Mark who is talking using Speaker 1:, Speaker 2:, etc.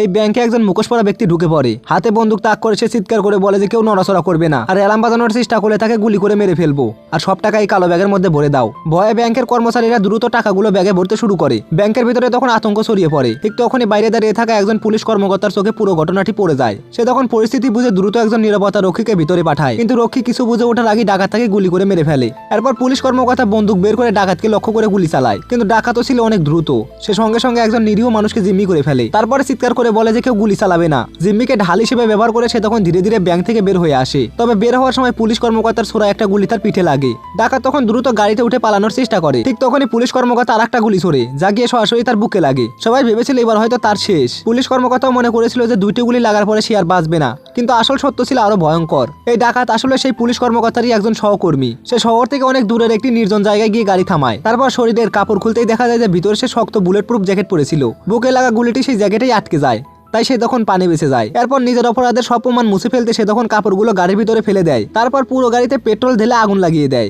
Speaker 1: এই ব্যাংকে একজন মুখোশ পরা ব্যক্তি ঢুকে পড়ে, হাতে বন্দুক তাক করে সে চিৎকার করে বলে যে কেউ নড়াচড়া করবে না, আর অ্যালার্ম বাজানোর চেষ্টা করলে তাকে গুলি করে মেরে ফেলবো, আর সব টাকা এই কালো ব্যাগের মধ্যে ভরে দাও। ভয়ে ব্যাংকের কর্মচারীরা দ্রুত টাকাগুলো ব্যাগে ভরতে শুরু করে। ব্যাংকের ভিতরে তখন আতঙ্ক ছড়িয়ে পড়ে। ঠিক তখনই বাইরে দাঁড়িয়ে থাকা একজন পুলিশ কর্মকর্তার চোখে পুরো ঘটনাটি পড়ে যায়। সে তখন পরিস্থিতি বুঝে দ্রুত একজন নিরাপত্তা রক্ষীকে ভিতরে পাঠায়, কিন্তু রক্ষী কিছু বুঝে ওঠার আগে ডাকাত তাকে গুলি করে মেরে ফেলে। এরপর পুলিশ কর্মকর্তা বন্দুক বের করে ডাকাতকে লক্ষ্য করে গুলি চালায়, কিন্তু ডাকাতও ছিল অনেক দ্রুত। সে সঙ্গে সঙ্গে একজন নিরীহ মানুষকে জিম্মি করে ফেলে। তারপরে চিৎকার করে বলে যে কেউ গুলি চালাবে না। জিম্মিকে ঢাল হিসেবে ব্যবহার করে সে তখন ধীরে ধীরে ব্যাংক থেকে বের হয়ে আসে। তবে বের হওয়ার সময় পুলিশ কর্মকর্তার ছোড়া একটা গুলি তার পিঠে লাগে। ডাকাত তখন দ্রুত গাড়িতে উঠে পালানোর চেষ্টা করে। ঠিক তখনই পুলিশ কর্মকর্তা আরেকটা গুলি ছোড়ে, যা গিয়ে সরাসরি তার বুকে লাগে। সবাই ভেবেছিল এবার হয়তো তার শেষ। পুলিশ কর্মকর্তাও মনে করেছিল যে দুইটি গুলি লাগার পরে সে আর বাঁচবে না, কিন্তু আসল সত্য ছিল আরো ভয়ঙ্কর। এই ডাকাত আসলে সেই পুলিশ কর্মকর্তারই একজন সহকর্মী। সে শহর থেকে অনেক দূরের একটি নির্জন জায়গায় গিয়ে গাড়ি থামায়। তারপর শরীরের কাপড় খুলতেই দেখা যায় যে ভিতরে সে শক্ত বুলেট প্রুফ জ্যাকেট পরেছিল। বুকে লাগা গুলিটি সেই জ্যাকেটেই আটকে যায়, তাই সে তখন পানি বেঁচে যায়। এরপর নিজের অপরাধের সব প্রমাণ মুছে ফেলতে সে তখন কাপড়গুলো গাড়ির ভিতরে ফেলে দেয়। তারপর পুরো গাড়িতে পেট্রোল ঢেলে আগুন লাগিয়ে দেয়।